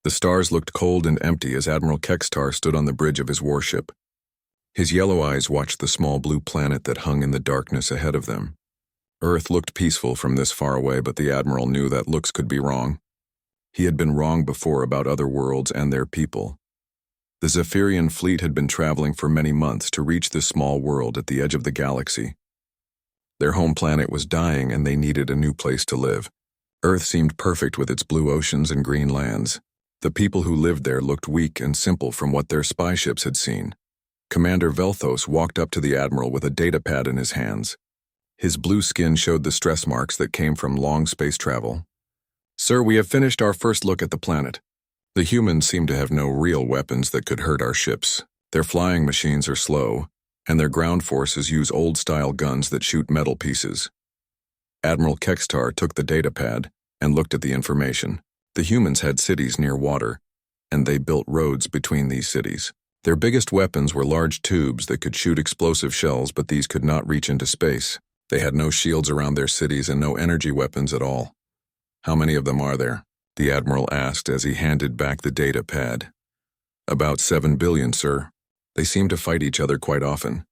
The stars looked cold and empty as Admiral Kextar stood on the bridge of his warship. His yellow eyes watched the small blue planet that hung in the darkness ahead of them. Earth looked peaceful from this far away, but the Admiral knew that looks could be wrong. He had been wrong before about other worlds and their people. The Zephyrian fleet had been traveling for many months to reach this small world at the edge of the galaxy. Their home planet was dying and they needed a new place to live. Earth seemed perfect with its blue oceans and green lands. The people who lived there looked weak and simple from what their spy ships had seen. Commander Velthos walked up to the Admiral with a datapad in his hands. His blue skin showed the stress marks that came from long space travel. "Sir, we have finished our first look at the planet. The humans seem to have no real weapons that could hurt our ships. Their flying machines are slow, and their ground forces use old-style guns that shoot metal pieces." Admiral Kextar took the datapad and looked at the information. The humans had cities near water, and they built roads between these cities. Their biggest weapons were large tubes that could shoot explosive shells, but these could not reach into space. They had no shields around their cities and no energy weapons at all. "How many of them are there?" the Admiral asked as he handed back the datapad. "About 7 billion, sir. They seem to fight each other quite often.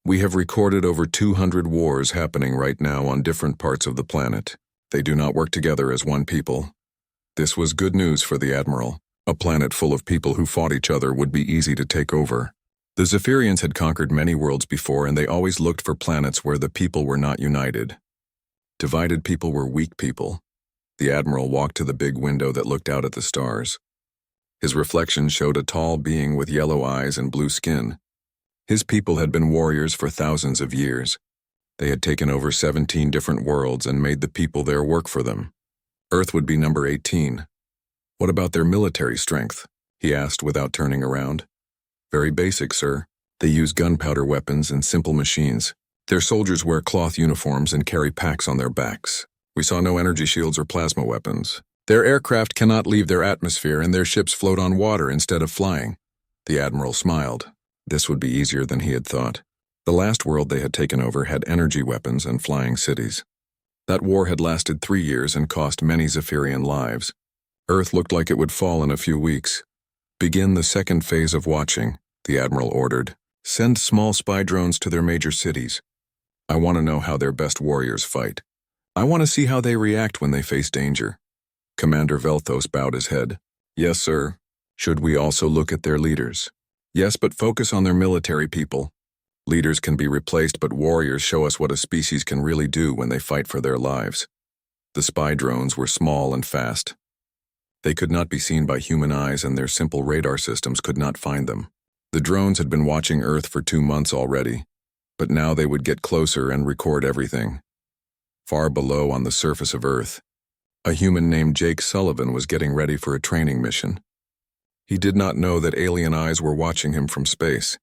We have recorded over 200 wars happening right now on different parts of the planet. They do not work together as one people." This was good news for the Admiral. A planet full of people who fought each other would be easy to take over. The Zephyrians had conquered many worlds before, and they always looked for planets where the people were not united. Divided people were weak people. The Admiral walked to the big window that looked out at the stars. His reflection showed a tall being with yellow eyes and blue skin. His people had been warriors for thousands of years. They had taken over 17 different worlds and made the people there work for them. Earth would be number 18. "What about their military strength?" he asked without turning around. "Very basic, sir. They use gunpowder weapons and simple machines. Their soldiers wear cloth uniforms and carry packs on their backs. We saw no energy shields or plasma weapons. Their aircraft cannot leave their atmosphere and their ships float on water instead of flying." The Admiral smiled. This would be easier than he had thought. The last world they had taken over had energy weapons and flying cities. That war had lasted 3 years and cost many Zephyrian lives. Earth looked like it would fall in a few weeks. "Begin the second phase of watching," the Admiral ordered. "Send small spy drones to their major cities. I want to know how their best warriors fight. I want to see how they react when they face danger." Commander Velthos bowed his head. "Yes, sir. Should we also look at their leaders?" "Yes, but focus on their military people. Leaders can be replaced, but warriors show us what a species can really do when they fight for their lives." The spy drones were small and fast. They could not be seen by human eyes, and their simple radar systems could not find them. The drones had been watching Earth for 2 months already, but now they would get closer and record everything. Far below on the surface of Earth, a human named Jake Sullivan was getting ready for a training mission. He did not know that alien eyes were watching him from space.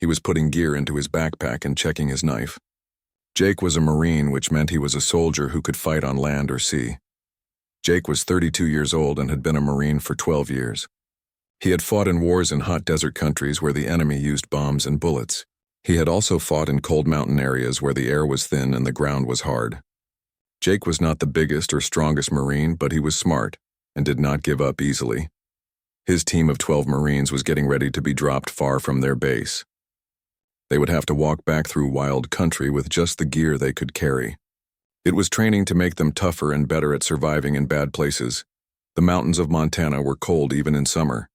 He was putting gear into his backpack and checking his knife. Jake was a Marine, which meant he was a soldier who could fight on land or sea. Jake was 32 years old and had been a Marine for 12 years. He had fought in wars in hot desert countries where the enemy used bombs and bullets. He had also fought in cold mountain areas where the air was thin and the ground was hard. Jake was not the biggest or strongest Marine, but he was smart and did not give up easily. His team of 12 Marines was getting ready to be dropped far from their base. They would have to walk back through wild country with just the gear they could carry. It was training to make them tougher and better at surviving in bad places. The mountains of Montana were cold even in summer.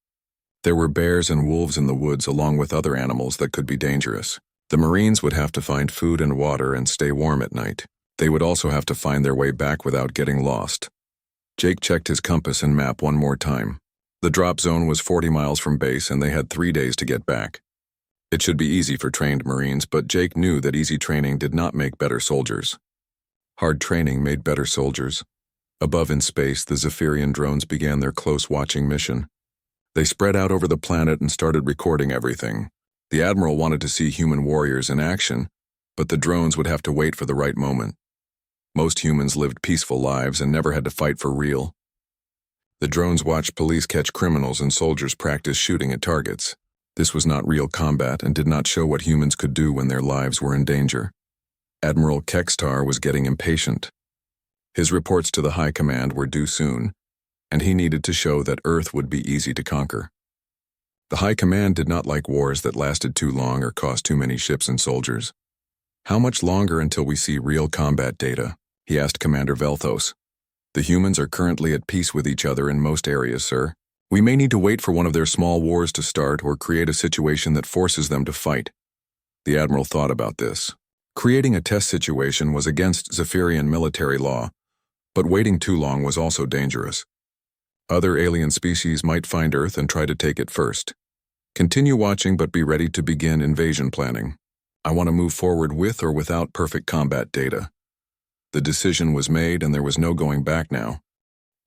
There were bears and wolves in the woods along with other animals that could be dangerous. The Marines would have to find food and water and stay warm at night. They would also have to find their way back without getting lost. Jake checked his compass and map one more time. The drop zone was 40 miles from base and they had 3 days to get back. It should be easy for trained Marines, but Jake knew that easy training did not make better soldiers. Hard training made better soldiers. Above in space, the Zephyrian drones began their close watching mission. They spread out over the planet and started recording everything. The Admiral wanted to see human warriors in action, but the drones would have to wait for the right moment. Most humans lived peaceful lives and never had to fight for real. The drones watched police catch criminals and soldiers practice shooting at targets. This was not real combat and did not show what humans could do when their lives were in danger. Admiral Kextar was getting impatient. His reports to the High Command were due soon, and he needed to show that Earth would be easy to conquer. The High Command did not like wars that lasted too long or cost too many ships and soldiers. "How much longer until we see real combat data?" he asked Commander Velthos. "The humans are currently at peace with each other in most areas, sir. We may need to wait for one of their small wars to start or create a situation that forces them to fight." The Admiral thought about this. Creating a test situation was against Zephyrian military law, but waiting too long was also dangerous. Other alien species might find Earth and try to take it first. Continue watching, but be ready to begin invasion planning. I want to move forward with or without perfect combat data. The decision was made and there was no going back now.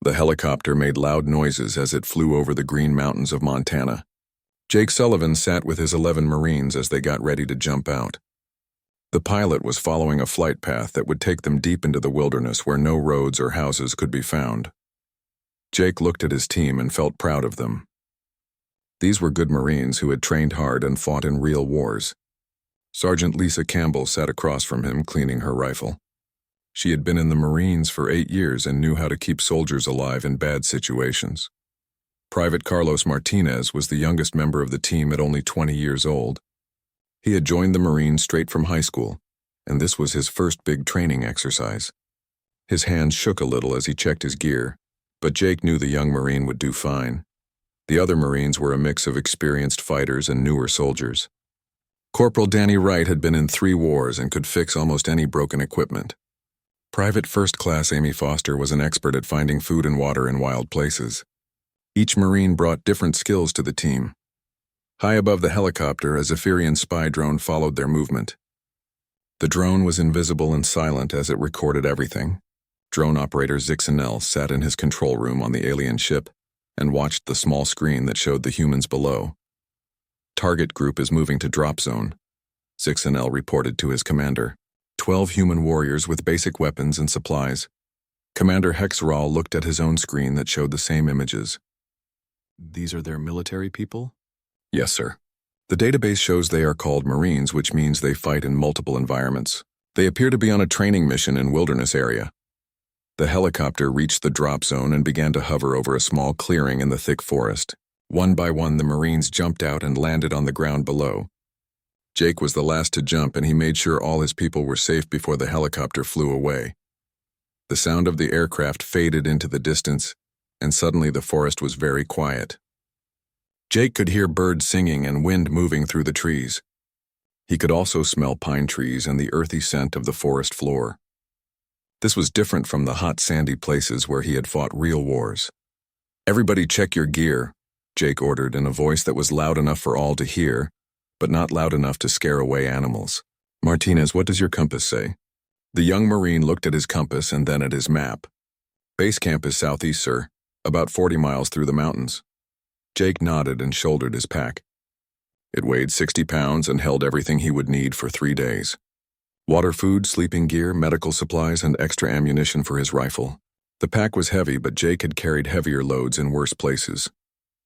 The helicopter made loud noises as it flew over the green mountains of Montana. Jake Sullivan sat with his 11 Marines as they got ready to jump out. The pilot was following a flight path that would take them deep into the wilderness where no roads or houses could be found. Jake looked at his team and felt proud of them. These were good Marines who had trained hard and fought in real wars. Sergeant Lisa Campbell sat across from him, cleaning her rifle. She had been in the Marines for 8 years and knew how to keep soldiers alive in bad situations. Private Carlos Martinez was the youngest member of the team at only 20 years old. He had joined the Marines straight from high school, and this was his first big training exercise. His hands shook a little as he checked his gear, but Jake knew the young Marine would do fine. The other Marines were a mix of experienced fighters and newer soldiers. Corporal Danny Wright had been in 3 wars and could fix almost any broken equipment. Private First Class Amy Foster was an expert at finding food and water in wild places. Each Marine brought different skills to the team. High above the helicopter, a Zephyrian spy drone followed their movement. The drone was invisible and silent as it recorded everything. Drone operator Zixanel sat in his control room on the alien ship and watched the small screen that showed the humans below. "Target group is moving to drop zone," Zixanel reported to his commander. 12 human warriors with basic weapons and supplies. Commander Hexeral looked at his own screen that showed the same images. "These are their military people?" "Yes, sir. The database shows they are called Marines, which means they fight in multiple environments. They appear to be on a training mission in wilderness area." The helicopter reached the drop zone and began to hover over a small clearing in the thick forest. One by one, the Marines jumped out and landed on the ground below. Jake was the last to jump, and he made sure all his people were safe before the helicopter flew away. The sound of the aircraft faded into the distance, and suddenly the forest was very quiet. Jake could hear birds singing and wind moving through the trees. He could also smell pine trees and the earthy scent of the forest floor. This was different from the hot, sandy places where he had fought real wars. "Everybody check your gear," Jake ordered in a voice that was loud enough for all to hear, but not loud enough to scare away animals. "Martinez, what does your compass say?" The young Marine looked at his compass and then at his map. "Base camp is southeast, sir, about 40 miles through the mountains." Jake nodded and shouldered his pack. It weighed 60 pounds and held everything he would need for 3 days. Water, food, sleeping gear, medical supplies, and extra ammunition for his rifle. The pack was heavy, but Jake had carried heavier loads in worse places.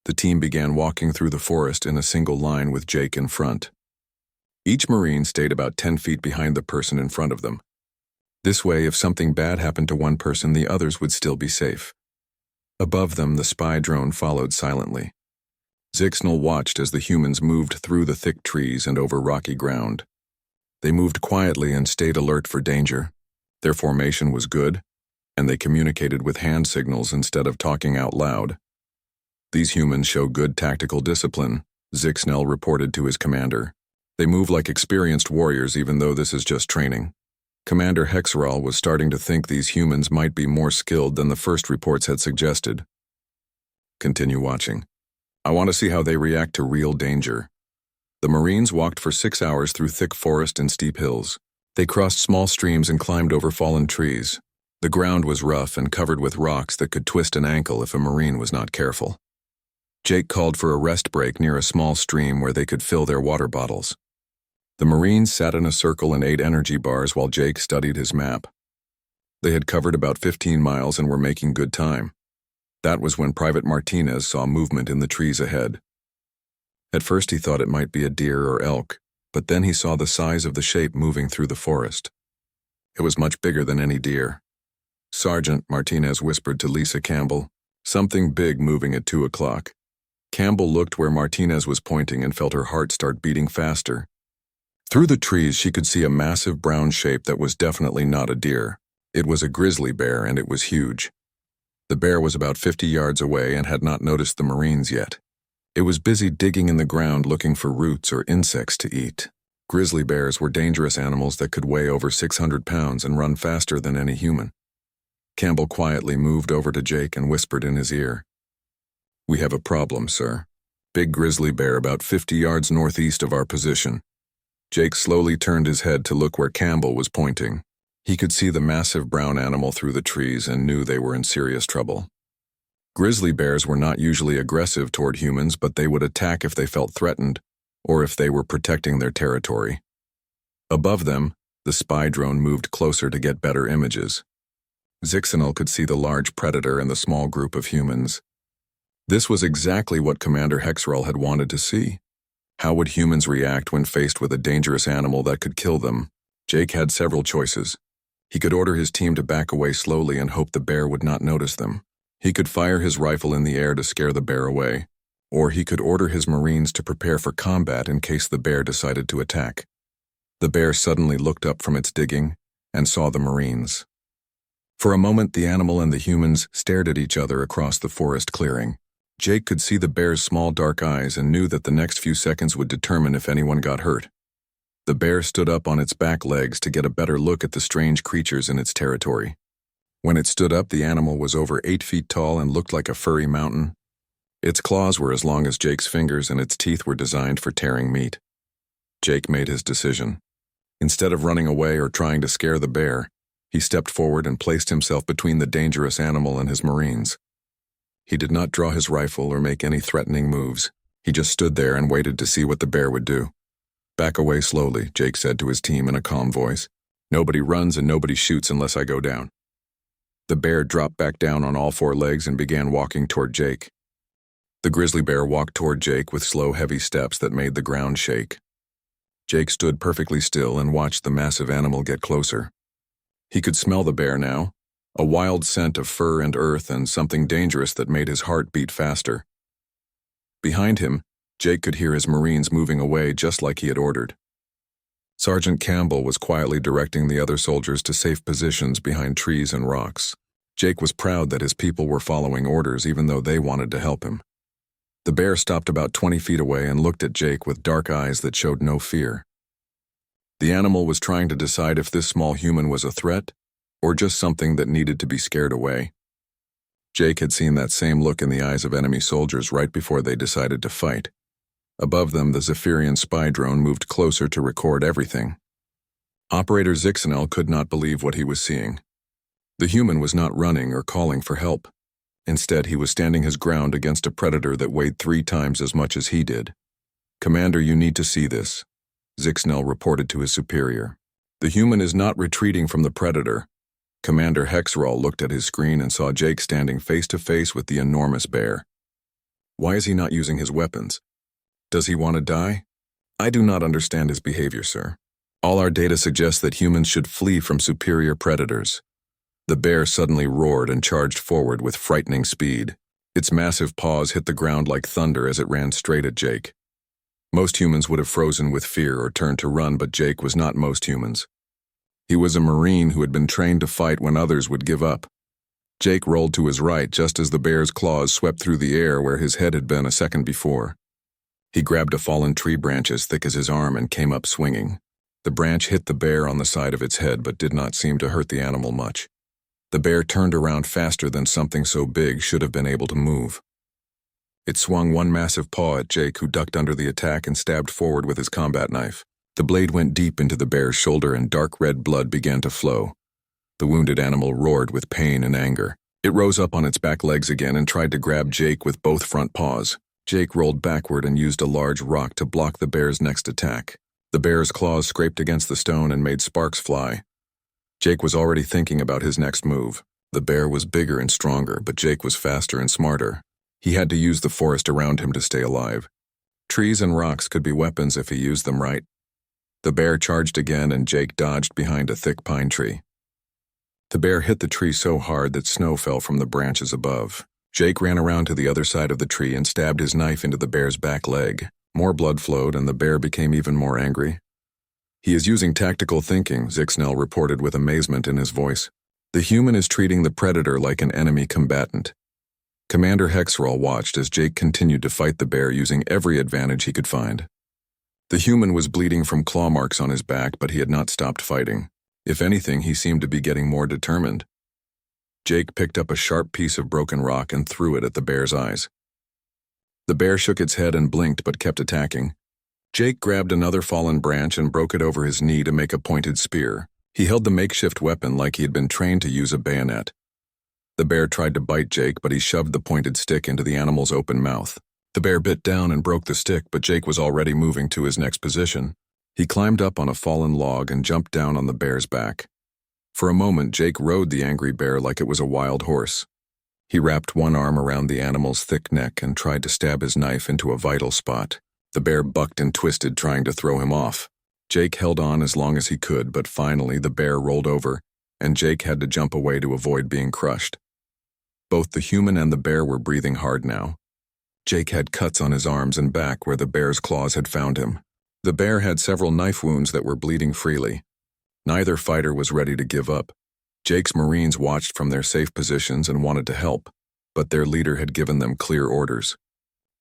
The team began walking through the forest in a single line with Jake in front. Each Marine stayed about 10 feet behind the person in front of them. This way, if something bad happened to one person, the others would still be safe. Above them, the spy drone followed silently. Zixnal watched as the humans moved through the thick trees and over rocky ground. They moved quietly and stayed alert for danger. Their formation was good, and they communicated with hand signals instead of talking out loud. "These humans show good tactical discipline," Zixnal reported to his commander. "They move like experienced warriors even though this is just training." Commander Hexeral was starting to think these humans might be more skilled than the first reports had suggested. "Continue watching. I want to see how they react to real danger." The Marines walked for 6 hours through thick forest and steep hills. They crossed small streams and climbed over fallen trees. The ground was rough and covered with rocks that could twist an ankle if a Marine was not careful. Jake called for a rest break near a small stream where they could fill their water bottles. The Marines sat in a circle and ate energy bars while Jake studied his map. They had covered about 15 miles and were making good time. That was when Private Martinez saw movement in the trees ahead. At first he thought it might be a deer or elk, but then he saw the size of the shape moving through the forest. It was much bigger than any deer. "Sergeant," Martinez whispered to Lisa Campbell, Something big moving at 2 o'clock. Campbell looked where Martinez was pointing and felt her heart start beating faster. Through the trees, she could see a massive brown shape that was definitely not a deer. It was a grizzly bear, and it was huge. The bear was about 50 yards away and had not noticed the Marines yet. It was busy digging in the ground looking for roots or insects to eat. Grizzly bears were dangerous animals that could weigh over 600 pounds and run faster than any human. Campbell quietly moved over to Jake and whispered in his ear, "We have a problem, sir. Big grizzly bear about 50 yards northeast of our position." Jake slowly turned his head to look where Campbell was pointing. He could see the massive brown animal through the trees and knew they were in serious trouble. Grizzly bears were not usually aggressive toward humans, but they would attack if they felt threatened or if they were protecting their territory. Above them, the spy drone moved closer to get better images. Zixanel could see the large predator and the small group of humans. This was exactly what Commander Hexerl had wanted to see. How would humans react when faced with a dangerous animal that could kill them? Jake had several choices. He could order his team to back away slowly and hope the bear would not notice them. He could fire his rifle in the air to scare the bear away. Or he could order his Marines to prepare for combat in case the bear decided to attack. The bear suddenly looked up from its digging and saw the Marines. For a moment, the animal and the humans stared at each other across the forest clearing. Jake could see the bear's small dark eyes and knew that the next few seconds would determine if anyone got hurt. The bear stood up on its back legs to get a better look at the strange creatures in its territory. When it stood up, the animal was over 8 feet tall and looked like a furry mountain. Its claws were as long as Jake's fingers and its teeth were designed for tearing meat. Jake made his decision. Instead of running away or trying to scare the bear, he stepped forward and placed himself between the dangerous animal and his Marines. He did not draw his rifle or make any threatening moves. He just stood there and waited to see what the bear would do. "Back away slowly," Jake said to his team in a calm voice. "Nobody runs and nobody shoots unless I go down." The bear dropped back down on all 4 legs and began walking toward Jake. The grizzly bear walked toward Jake with slow, heavy steps that made the ground shake. Jake stood perfectly still and watched the massive animal get closer. He could smell the bear now, a wild scent of fur and earth and something dangerous that made his heart beat faster. Behind him, Jake could hear his Marines moving away just like he had ordered. Sergeant Campbell was quietly directing the other soldiers to safe positions behind trees and rocks. Jake was proud that his people were following orders even though they wanted to help him. The bear stopped about 20 feet away and looked at Jake with dark eyes that showed no fear. The animal was trying to decide if this small human was a threat or just something that needed to be scared away. Jake had seen that same look in the eyes of enemy soldiers right before they decided to fight. Above them, the Zephyrian spy drone moved closer to record everything. Operator Zixanel could not believe what he was seeing. The human was not running or calling for help. Instead, he was standing his ground against a predator that weighed 3 times as much as he did. "Commander, you need to see this," Zixanel reported to his superior. "The human is not retreating from the predator." Commander Hexerl looked at his screen and saw Jake standing face to face with the enormous bear. "Why is he not using his weapons? Does he want to die?" "I do not understand his behavior, sir. All our data suggests that humans should flee from superior predators." The bear suddenly roared and charged forward with frightening speed. Its massive paws hit the ground like thunder as it ran straight at Jake. Most humans would have frozen with fear or turned to run, but Jake was not most humans. He was a Marine who had been trained to fight when others would give up. Jake rolled to his right just as the bear's claws swept through the air where his head had been a second before. He grabbed a fallen tree branch as thick as his arm and came up swinging. The branch hit the bear on the side of its head but did not seem to hurt the animal much. The bear turned around faster than something so big should have been able to move. It swung one massive paw at Jake, who ducked under the attack and stabbed forward with his combat knife. The blade went deep into the bear's shoulder and dark red blood began to flow. The wounded animal roared with pain and anger. It rose up on its back legs again and tried to grab Jake with both front paws. Jake rolled backward and used a large rock to block the bear's next attack. The bear's claws scraped against the stone and made sparks fly. Jake was already thinking about his next move. The bear was bigger and stronger, but Jake was faster and smarter. He had to use the forest around him to stay alive. Trees and rocks could be weapons if he used them right. The bear charged again and Jake dodged behind a thick pine tree. The bear hit the tree so hard that snow fell from the branches above. Jake ran around to the other side of the tree and stabbed his knife into the bear's back leg. More blood flowed and the bear became even more angry. "He is using tactical thinking," Zixnell reported with amazement in his voice. "The human is treating the predator like an enemy combatant." Commander Hexerall watched as Jake continued to fight the bear using every advantage he could find. The human was bleeding from claw marks on his back, but he had not stopped fighting. If anything, he seemed to be getting more determined. Jake picked up a sharp piece of broken rock and threw it at the bear's eyes. The bear shook its head and blinked but kept attacking. Jake grabbed another fallen branch and broke it over his knee to make a pointed spear. He held the makeshift weapon like he had been trained to use a bayonet. The bear tried to bite Jake, but he shoved the pointed stick into the animal's open mouth. The bear bit down and broke the stick, but Jake was already moving to his next position. He climbed up on a fallen log and jumped down on the bear's back. For a moment, Jake rode the angry bear like it was a wild horse. He wrapped one arm around the animal's thick neck and tried to stab his knife into a vital spot. The bear bucked and twisted, trying to throw him off. Jake held on as long as he could, but finally the bear rolled over, and Jake had to jump away to avoid being crushed. Both the human and the bear were breathing hard now. Jake had cuts on his arms and back where the bear's claws had found him. The bear had several knife wounds that were bleeding freely. Neither fighter was ready to give up. Jake's Marines watched from their safe positions and wanted to help, but their leader had given them clear orders.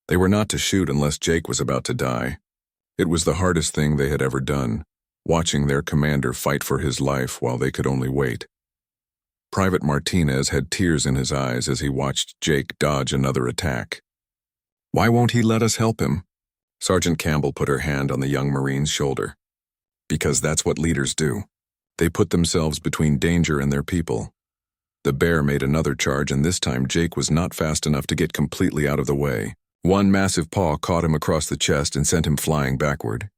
They were not to shoot unless Jake was about to die. It was the hardest thing they had ever done, watching their commander fight for his life while they could only wait. Private Martinez had tears in his eyes as he watched Jake dodge another attack. "Why won't he let us help him?" Sergeant Campbell put her hand on the young Marine's shoulder. "Because that's what leaders do. They put themselves between danger and their people." The bear made another charge, and this time Jake was not fast enough to get completely out of the way. One massive paw caught him across the chest and sent him flying backward.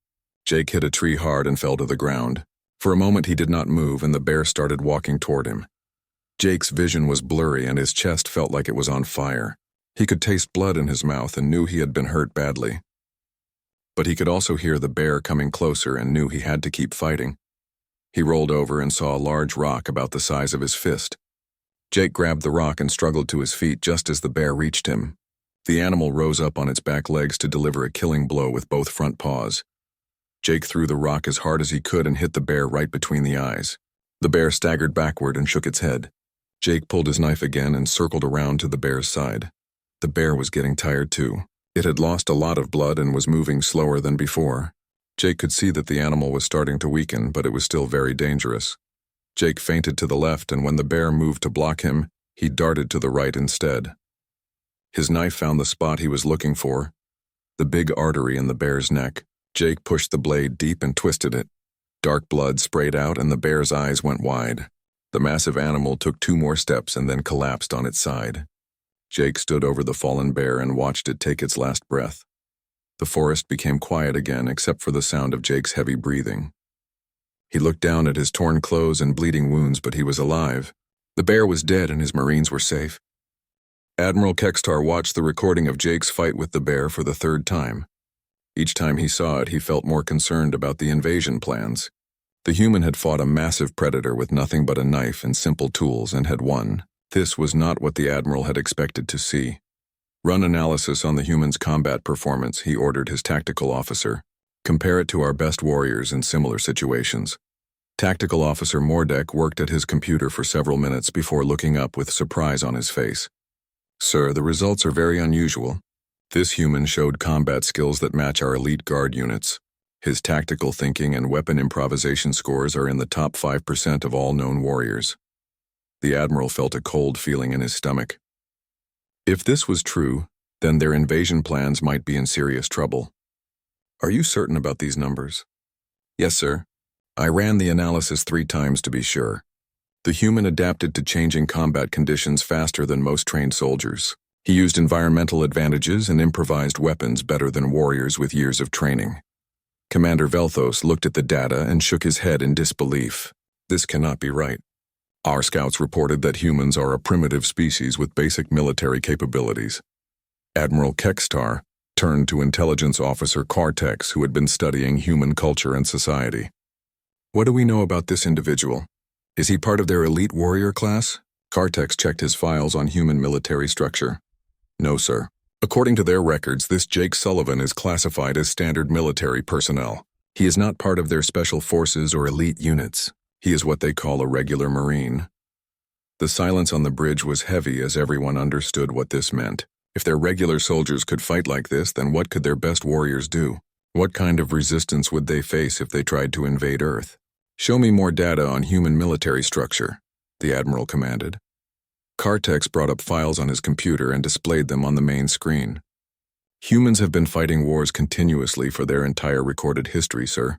Jake hit a tree hard and fell to the ground. For a moment he did not move, and the bear started walking toward him. Jake's vision was blurry and his chest felt like it was on fire. He could taste blood in his mouth and knew he had been hurt badly. But he could also hear the bear coming closer and knew he had to keep fighting. He rolled over and saw a large rock about the size of his fist. Jake grabbed the rock and struggled to his feet just as the bear reached him. The animal rose up on its back legs to deliver a killing blow with both front paws. Jake threw the rock as hard as he could and hit the bear right between the eyes. The bear staggered backward and shook its head. Jake pulled his knife again and circled around to the bear's side. The bear was getting tired too. It had lost a lot of blood and was moving slower than before. Jake could see that the animal was starting to weaken, but it was still very dangerous. Jake feinted to the left, and when the bear moved to block him, he darted to the right instead. His knife found the spot he was looking for, the big artery in the bear's neck. Jake pushed the blade deep and twisted it. Dark blood sprayed out and the bear's eyes went wide. The massive animal took 2 more steps and then collapsed on its side. Jake stood over the fallen bear and watched it take its last breath. The forest became quiet again except for the sound of Jake's heavy breathing. He looked down at his torn clothes and bleeding wounds, but he was alive. The bear was dead and his Marines were safe. Admiral Kextar watched the recording of Jake's fight with the bear for the 3rd time. Each time he saw it, he felt more concerned about the invasion plans. The human had fought a massive predator with nothing but a knife and simple tools and had won. This was not what the Admiral had expected to see. "Run analysis on the human's combat performance," he ordered his tactical officer. "Compare it to our best warriors in similar situations." Tactical Officer Mordek worked at his computer for several minutes before looking up with surprise on his face. "Sir, the results are very unusual. This human showed combat skills that match our elite guard units. His tactical thinking and weapon improvisation scores are in the top 5% of all known warriors." The Admiral felt a cold feeling in his stomach. If this was true, then their invasion plans might be in serious trouble. "Are you certain about these numbers?" "Yes, sir. I ran the analysis 3 times to be sure. The human adapted to changing combat conditions faster than most trained soldiers. He used environmental advantages and improvised weapons better than warriors with years of training." Commander Velthos looked at the data and shook his head in disbelief. "This cannot be right. Our scouts reported that humans are a primitive species with basic military capabilities." Admiral Kextar turned to Intelligence Officer Kartex, who had been studying human culture and society. "What do we know about this individual? Is he part of their elite warrior class?" Kartex checked his files on human military structure. No, sir. According to their records, this Jake Sullivan is classified as standard military personnel. He is not part of their special forces or elite units. He is what they call a regular Marine. The silence on the bridge was heavy as everyone understood what this meant. If their regular soldiers could fight like this, then what could their best warriors do? What kind of resistance would they face if they tried to invade Earth? Show me more data on human military structure, the Admiral commanded. Cartex brought up files on his computer and displayed them on the main screen. Humans have been fighting wars continuously for their entire recorded history, sir.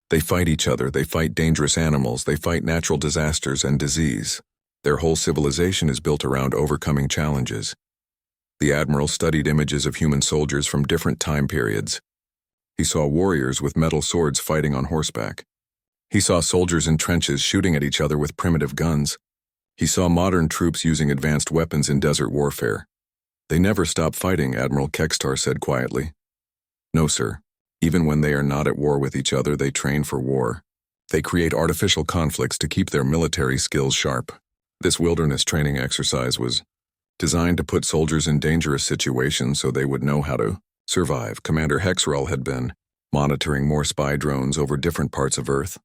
They fight each other, they fight dangerous animals, they fight natural disasters and disease. Their whole civilization is built around overcoming challenges. The Admiral studied images of human soldiers from different time periods. He saw warriors with metal swords fighting on horseback. He saw soldiers in trenches shooting at each other with primitive guns. He saw modern troops using advanced weapons in desert warfare. They never stop fighting, Admiral Kextar said quietly. No, sir. Even when they are not at war with each other, they train for war. They create artificial conflicts to keep their military skills sharp. This wilderness training exercise was designed to put soldiers in dangerous situations so they would know how to survive. Commander Hexrel had been monitoring more spy drones over different parts of Earth.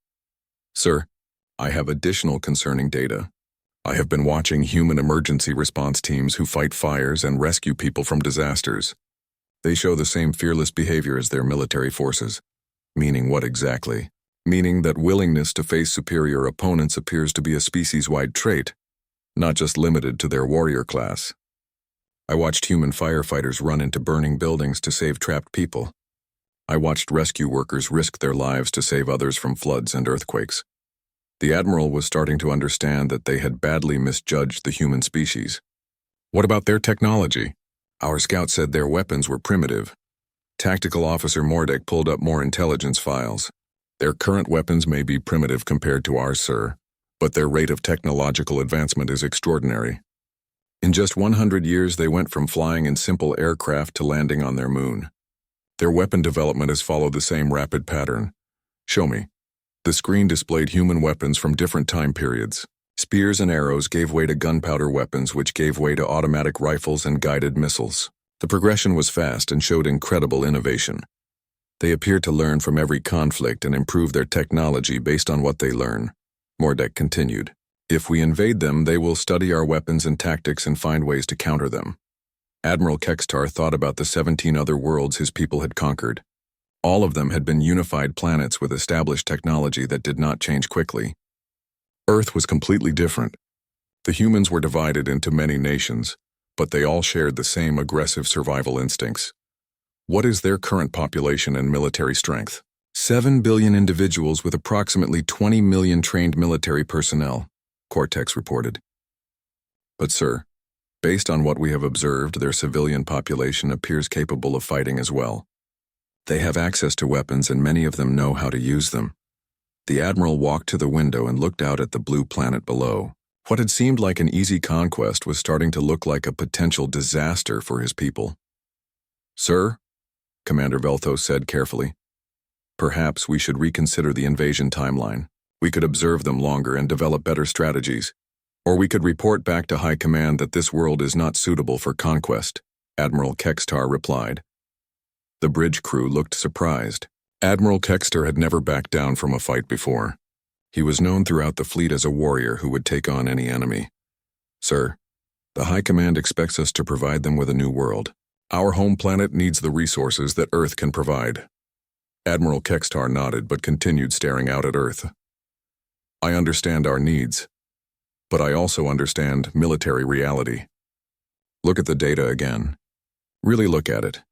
Sir, I have additional concerning data. I have been watching human emergency response teams who fight fires and rescue people from disasters. They show the same fearless behavior as their military forces. Meaning what exactly? Meaning that willingness to face superior opponents appears to be a species-wide trait, not just limited to their warrior class. I watched human firefighters run into burning buildings to save trapped people. I watched rescue workers risk their lives to save others from floods and earthquakes. The Admiral was starting to understand that they had badly misjudged the human species. What about their technology? Our scout said their weapons were primitive. Tactical Officer Mordek pulled up more intelligence files. Their current weapons may be primitive compared to ours, sir, but their rate of technological advancement is extraordinary. In just 100 years, they went from flying in simple aircraft to landing on their moon. Their weapon development has followed the same rapid pattern. Show me. The screen displayed human weapons from different time periods. Spears and arrows gave way to gunpowder weapons, which gave way to automatic rifles and guided missiles. The progression was fast and showed incredible innovation. They appeared to learn from every conflict and improve their technology based on what they learn. Mordek continued. If we invade them, they will study our weapons and tactics and find ways to counter them. Admiral Kextar thought about the 17 other worlds his people had conquered. All of them had been unified planets with established technology that did not change quickly. Earth was completely different. The humans were divided into many nations, but they all shared the same aggressive survival instincts. What is their current population and military strength? 7 billion individuals with approximately 20 million trained military personnel, Cortex reported. But sir, based on what we have observed, their civilian population appears capable of fighting as well. They have access to weapons and many of them know how to use them. The Admiral walked to the window and looked out at the blue planet below. What had seemed like an easy conquest was starting to look like a potential disaster for his people. Sir, Commander Velthos said carefully, perhaps we should reconsider the invasion timeline. We could observe them longer and develop better strategies. Or we could report back to High Command that this world is not suitable for conquest, Admiral Kextar replied. The bridge crew looked surprised. Admiral Kextar had never backed down from a fight before. He was known throughout the fleet as a warrior who would take on any enemy. Sir, the High Command expects us to provide them with a new world. Our home planet needs the resources that Earth can provide. Admiral Kextar nodded but continued staring out at Earth. I understand our needs, but I also understand military reality. Look at the data again. Really look at it.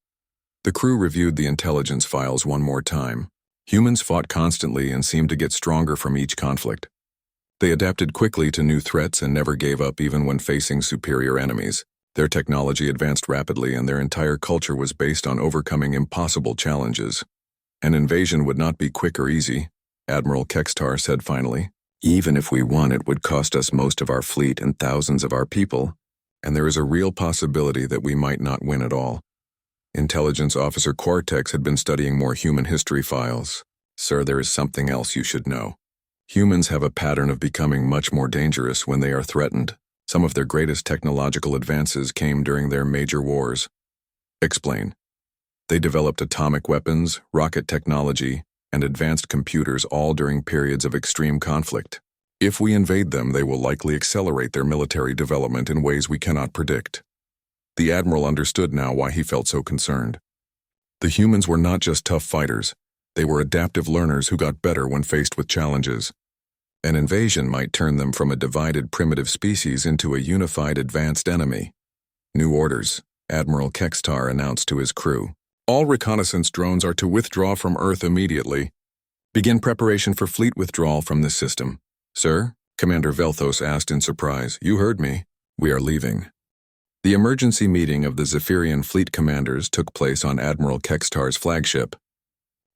The crew reviewed the intelligence files one more time. Humans fought constantly and seemed to get stronger from each conflict. They adapted quickly to new threats and never gave up even when facing superior enemies. Their technology advanced rapidly and their entire culture was based on overcoming impossible challenges. An invasion would not be quick or easy, Admiral Kextar said finally. Even if we won, it would cost us most of our fleet and thousands of our people, and there is a real possibility that we might not win at all. Intelligence Officer Quartex had been studying more human history files. Sir, there is something else you should know. Humans have a pattern of becoming much more dangerous when they are threatened. Some of their greatest technological advances came during their major wars. Explain. They developed atomic weapons, rocket technology, and advanced computers all during periods of extreme conflict. If we invade them, they will likely accelerate their military development in ways we cannot predict. The Admiral understood now why he felt so concerned. The humans were not just tough fighters, they were adaptive learners who got better when faced with challenges. An invasion might turn them from a divided primitive species into a unified advanced enemy. New orders, Admiral Kextar announced to his crew. All reconnaissance drones are to withdraw from Earth immediately. Begin preparation for fleet withdrawal from this system. Sir? Commander Velthos asked in surprise. You heard me. We are leaving. The emergency meeting of the Zephyrian fleet commanders took place on Admiral Kextar's flagship.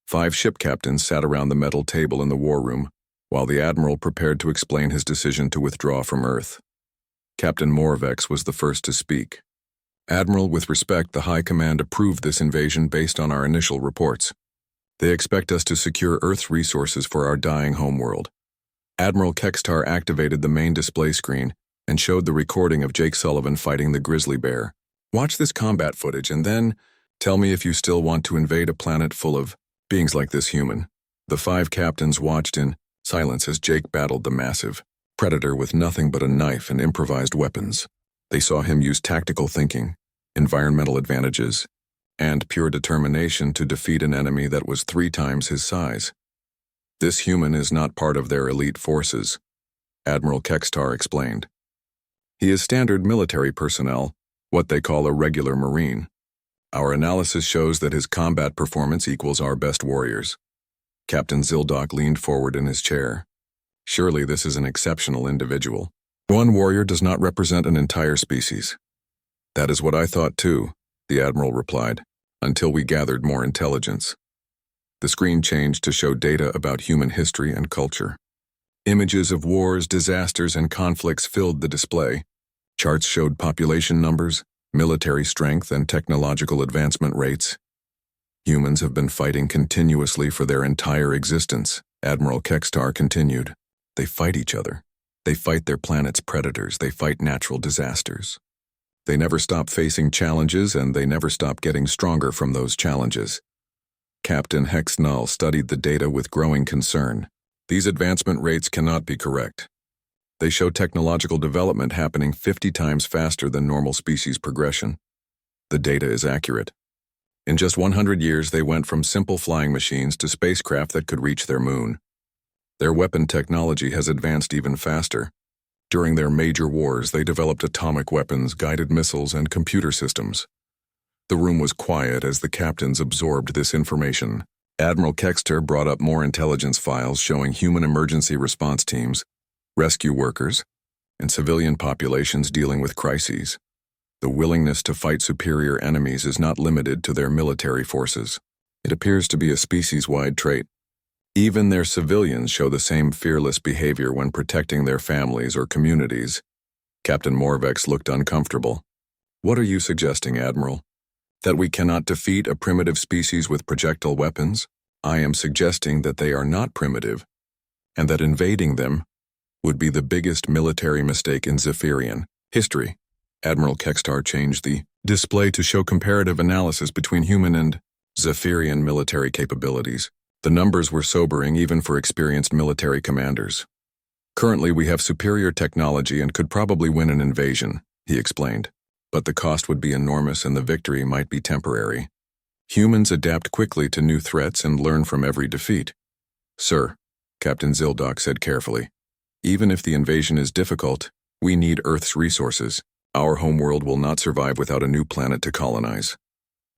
5 ship captains sat around the metal table in the war room, while the Admiral prepared to explain his decision to withdraw from Earth. Captain Morvex was the first to speak. Admiral, with respect, the High Command approved this invasion based on our initial reports. They expect us to secure Earth's resources for our dying homeworld. Admiral Kextar activated the main display screen and showed the recording of Jake Sullivan fighting the grizzly bear. Watch this combat footage and then tell me if you still want to invade a planet full of beings like this human. The 5 captains watched in silence as Jake battled the massive predator with nothing but a knife and improvised weapons. They saw him use tactical thinking, environmental advantages, and pure determination to defeat an enemy that was 3 times his size. This human is not part of their elite forces, Admiral Kextar explained. He is standard military personnel, what they call a regular Marine. Our analysis shows that his combat performance equals our best warriors. Captain Zildok leaned forward in his chair. Surely this is an exceptional individual. One warrior does not represent an entire species. That is what I thought too, the Admiral replied, until we gathered more intelligence. The screen changed to show data about human history and culture. Images of wars, disasters, and conflicts filled the display. Charts showed population numbers, military strength, and technological advancement rates. Humans have been fighting continuously for their entire existence, Admiral Kextar continued. They fight each other. They fight their planet's predators. They fight natural disasters. They never stop facing challenges, and they never stop getting stronger from those challenges. Captain Hex Null studied the data with growing concern. These advancement rates cannot be correct. They show technological development happening 50 times faster than normal species progression. The data is accurate. In just 100 years, they went from simple flying machines to spacecraft that could reach their moon. Their weapon technology has advanced even faster. During their major wars, they developed atomic weapons, guided missiles, and computer systems. The room was quiet as the captains absorbed this information. Admiral Kextar brought up more intelligence files showing human emergency response teams, rescue workers, and civilian populations dealing with crises. The willingness to fight superior enemies is not limited to their military forces. It appears to be a species-wide trait. Even their civilians show the same fearless behavior when protecting their families or communities. Captain Morvex looked uncomfortable. What are you suggesting, Admiral? That we cannot defeat a primitive species with projectile weapons? I am suggesting that they are not primitive, and that invading them would be the biggest military mistake in Zephyrian history. Admiral Kextar changed the display to show comparative analysis between human and Zephyrian military capabilities. The numbers were sobering even for experienced military commanders. Currently, we have superior technology and could probably win an invasion, he explained. But the cost would be enormous and the victory might be temporary. Humans adapt quickly to new threats and learn from every defeat. Sir, Captain Zildok said carefully, even if the invasion is difficult, we need Earth's resources. Our homeworld will not survive without a new planet to colonize.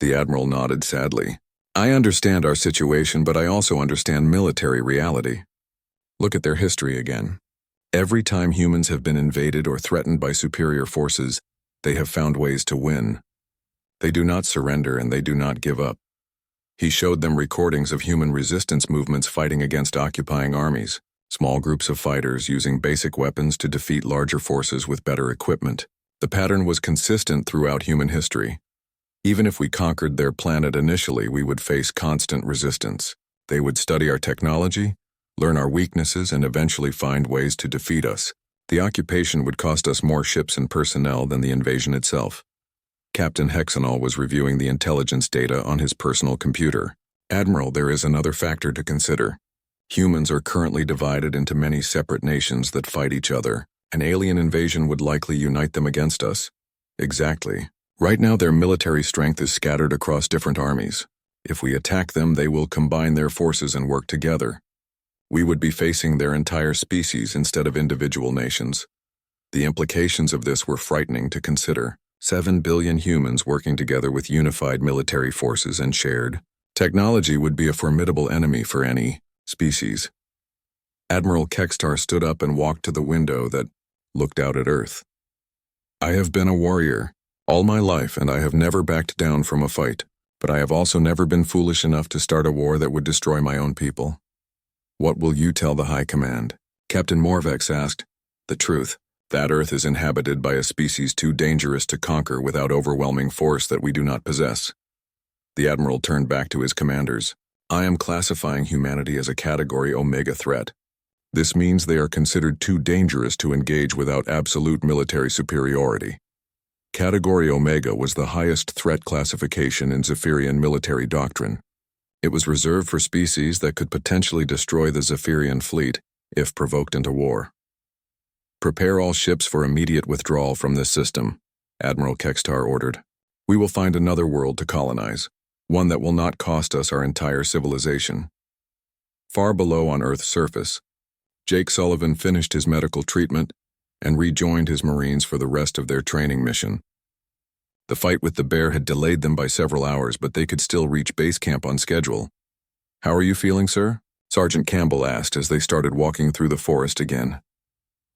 The Admiral nodded sadly. I understand our situation, but I also understand military reality. Look at their history again. Every time humans have been invaded or threatened by superior forces, they have found ways to win. They do not surrender and they do not give up. He showed them recordings of human resistance movements fighting against occupying armies, small groups of fighters using basic weapons to defeat larger forces with better equipment. The pattern was consistent throughout human history. Even if we conquered their planet initially, we would face constant resistance. They would study our technology, learn our weaknesses, and eventually find ways to defeat us. The occupation would cost us more ships and personnel than the invasion itself. Captain Hexenall was reviewing the intelligence data on his personal computer. Admiral, there is another factor to consider. Humans are currently divided into many separate nations that fight each other. An alien invasion would likely unite them against us. Exactly. Right now their military strength is scattered across different armies. If we attack them, they will combine their forces and work together. We would be facing their entire species instead of individual nations. The implications of this were frightening to consider. 7 billion humans working together with unified military forces and shared technology would be a formidable enemy for any species. Admiral Kextar stood up and walked to the window that looked out at Earth. I have been a warrior all my life, and I have never backed down from a fight, but I have also never been foolish enough to start a war that would destroy my own people. What will you tell the High Command? Captain Morvex asked. The truth. That Earth is inhabited by a species too dangerous to conquer without overwhelming force that we do not possess. The Admiral turned back to his commanders. I am classifying humanity as a Category Omega threat. This means they are considered too dangerous to engage without absolute military superiority. Category Omega was the highest threat classification in Zephyrian military doctrine. It was reserved for species that could potentially destroy the Zephyrian fleet if provoked into war. Prepare all ships for immediate withdrawal from this system, Admiral Kextar ordered. We will find another world to colonize, one that will not cost us our entire civilization. Far below on Earth's surface, Jake Sullivan finished his medical treatment and rejoined his Marines for the rest of their training mission. The fight with the bear had delayed them by several hours, but they could still reach base camp on schedule. How are you feeling, sir? Sergeant Campbell asked as they started walking through the forest again.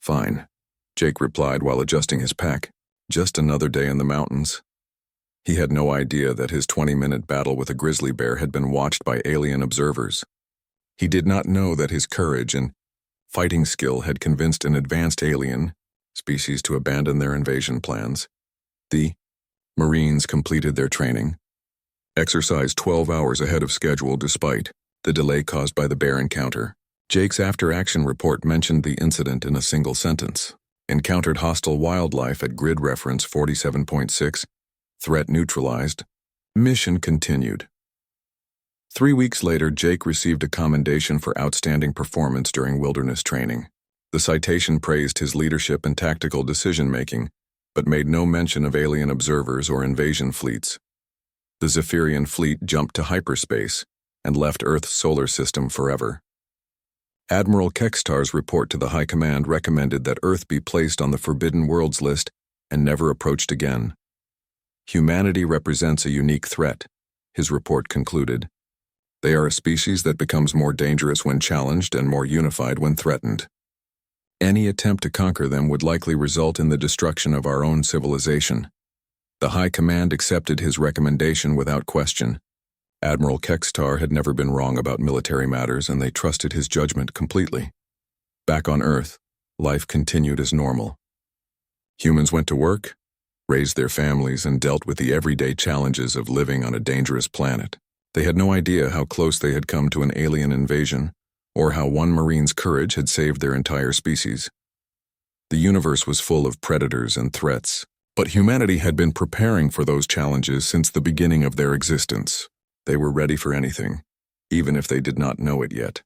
Fine, Jake replied while adjusting his pack. Just another day in the mountains. He had no idea that his 20-minute battle with a grizzly bear had been watched by alien observers. He did not know that his courage and fighting skill had convinced an advanced alien species to abandon their invasion plans. The Marines completed their training, exercised 12 hours ahead of schedule despite the delay caused by the bear encounter. Jake's after-action report mentioned the incident in a single sentence. Encountered hostile wildlife at grid reference 47.6. Threat neutralized. Mission continued. 3 weeks later, Jake received a commendation for outstanding performance during wilderness training. The citation praised his leadership and tactical decision-making, but made no mention of alien observers or invasion fleets. The Zephyrian fleet jumped to hyperspace and left Earth's solar system forever. Admiral Kextar's report to the High Command recommended that Earth be placed on the Forbidden Worlds list and never approached again. Humanity represents a unique threat, his report concluded. They are a species that becomes more dangerous when challenged and more unified when threatened. Any attempt to conquer them would likely result in the destruction of our own civilization. The High Command accepted his recommendation without question. Admiral Kextar had never been wrong about military matters, and they trusted his judgment completely. Back on Earth, life continued as normal. Humans went to work, raised their families, and dealt with the everyday challenges of living on a dangerous planet. They had no idea how close they had come to an alien invasion, or how one Marine's courage had saved their entire species. The universe was full of predators and threats, but humanity had been preparing for those challenges since the beginning of their existence. They were ready for anything, even if they did not know it yet.